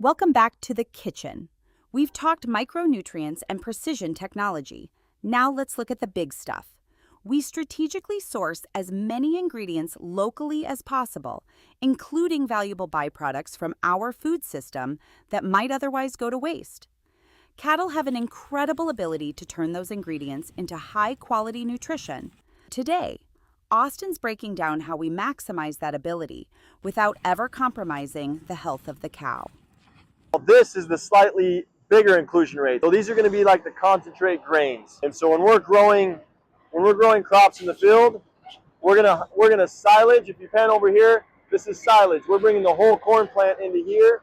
Welcome back to the kitchen. We've talked micronutrients and precision technology. Now let's look at the big stuff. We strategically source as many ingredients locally as possible, including valuable byproducts from our food system that might otherwise go to waste. Cattle have an incredible ability to turn those ingredients into high-quality nutrition. Today, Austin's breaking down how we maximize that ability without ever compromising the health of the cow. This is the slightly bigger inclusion rate. So these are going to be like the concentrate grains. And so when we're growing crops in the field, we're gonna silage. If you pan over here, this is silage. We're bringing the whole corn plant into here,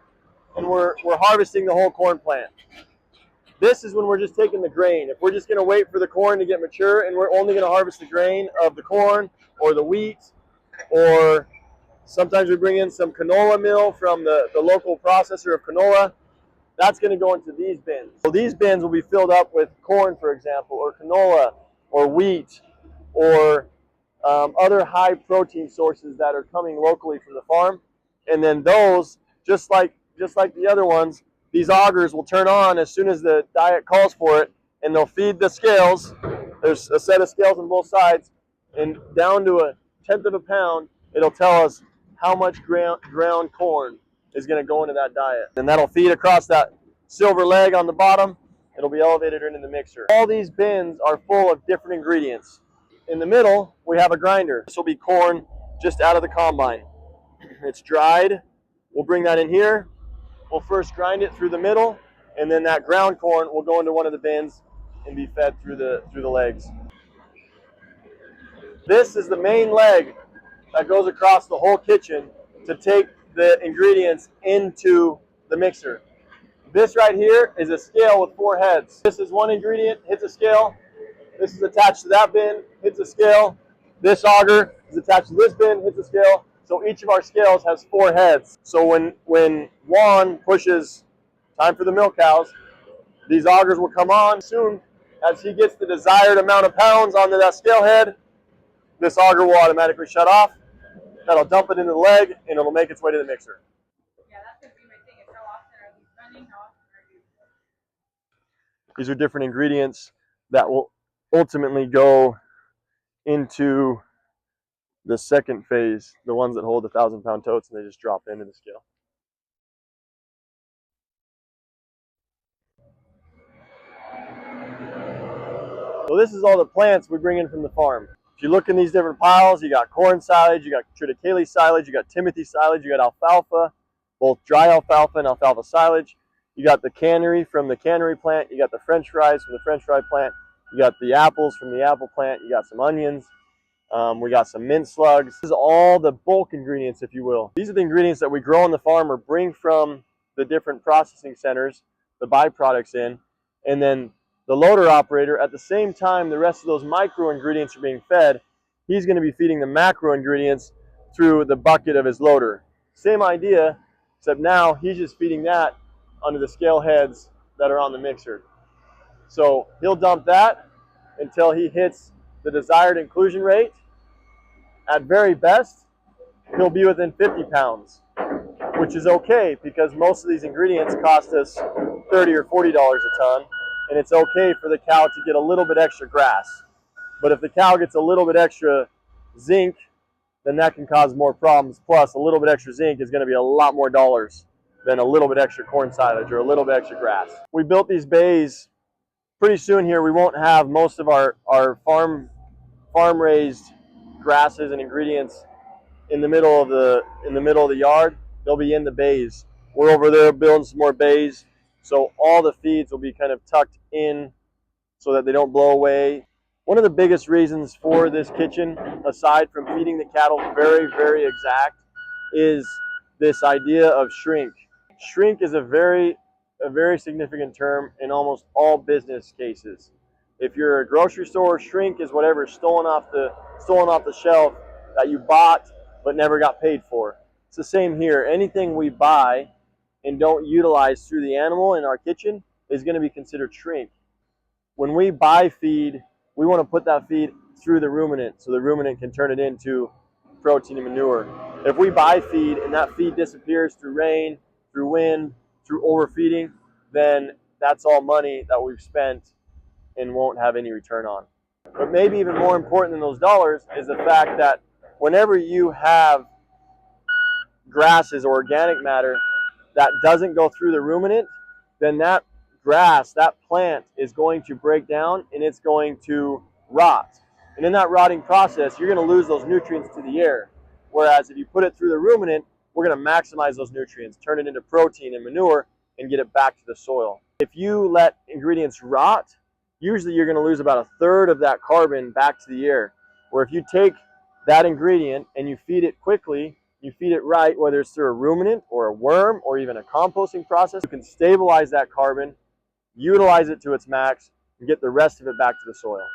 and we're harvesting the whole corn plant. This is when we're just taking the grain. If we're just going to wait for the corn to get mature and we're only going to harvest the grain of the corn or the wheat, or sometimes we bring in some canola meal from the local processor of canola, that's going to go into these bins. So these bins will be filled up with corn, for example, or canola, or wheat, or other high protein sources that are coming locally from the farm. And then those, just like the other ones, these augers will turn on as soon as the diet calls for it, and they'll feed the scales. There's a set of scales on both sides, and down to a tenth of a pound, it'll tell us how much ground corn is going to go into that diet. And that'll feed across that silver leg on the bottom. It'll be elevated into the mixer. All these bins are full of different ingredients. In the middle, we have a grinder. This will be corn just out of the combine. It's dried. We'll bring that in here. We'll first grind it through the middle, and then that ground corn will go into one of the bins and be fed through the legs. This is the main leg that goes across the whole kitchen to take the ingredients into the mixer. This right here is a scale with 4 heads. This is one ingredient, hits a scale. This is attached to that bin, hits a scale. This auger is attached to this bin, hits a scale. So each of our scales has 4 heads. So when Juan pushes time for the milk cows, these augers will come on. Soon as he gets the desired amount of pounds onto that scale head, this auger will automatically shut off. That'll dump it into the leg, and it'll make its way to the mixer. Yeah, that's going to be my thing. Is how often are these running? How often are you? These are different ingredients that will ultimately go into the second phase, the ones that hold the 1,000-pound totes, and they just drop into the scale. So this is all the plants we bring in from the farm. If you look in these different piles, you got corn silage, you got triticale silage, you got Timothy silage, you got alfalfa, both dry alfalfa and alfalfa silage. You got the cannery from the cannery plant, you got the french fries from the french fry plant, you got the apples from the apple plant, you got some onions. We got some mint slugs. This is all the bulk ingredients, if you will. These are the ingredients that we grow on the farm or bring from the different processing centers, the byproducts in, and then the loader operator, at the same time the rest of those micro ingredients are being fed, he's going to be feeding the macro ingredients through the bucket of his loader. Same idea, except now he's just feeding that onto the scale heads that are on the mixer. So he'll dump that until he hits the desired inclusion rate. At very best, he'll be within 50 pounds, which is okay because most of these ingredients cost us $30 or $40 a ton, and it's okay for the cow to get a little bit extra grass. But if the cow gets a little bit extra zinc, then that can cause more problems. Plus, a little bit extra zinc is going to be a lot more dollars than a little bit extra corn silage or a little bit extra grass. We built these bays. Pretty soon here, we won't have most of our farm-raised grasses and ingredients in the middle of the yard. They'll be in the bays. We're over there building some more bays, so all the feeds will be kind of tucked in so that they don't blow away. One of the biggest reasons for this kitchen, aside from feeding the cattle very, very exact, is this idea of shrink. Shrink is a very significant term in almost all business cases. If you're a grocery store, shrink is whatever's stolen off the shelf that you bought but never got paid for. It's the same here. Anything we buy and don't utilize through the animal in our kitchen is going to be considered shrink. When we buy feed, we want to put that feed through the ruminant so the ruminant can turn it into protein and manure. If we buy feed and that feed disappears through rain, through wind, through overfeeding, then that's all money that we've spent and won't have any return on. But maybe even more important than those dollars is the fact that whenever you have grasses or organic matter that doesn't go through the ruminant, then that grass, that plant is going to break down and it's going to rot. And in that rotting process, you're going to lose those nutrients to the air. Whereas if you put it through the ruminant, we're going to maximize those nutrients, turn it into protein and manure, and get it back to the soil. If you let ingredients rot, usually you're going to lose about 1/3 of that carbon back to the air. Where if you take that ingredient and you feed it quickly, you feed it right, whether it's through a ruminant or a worm or even a composting process, you can stabilize that carbon, utilize it to its max, and get the rest of it back to the soil.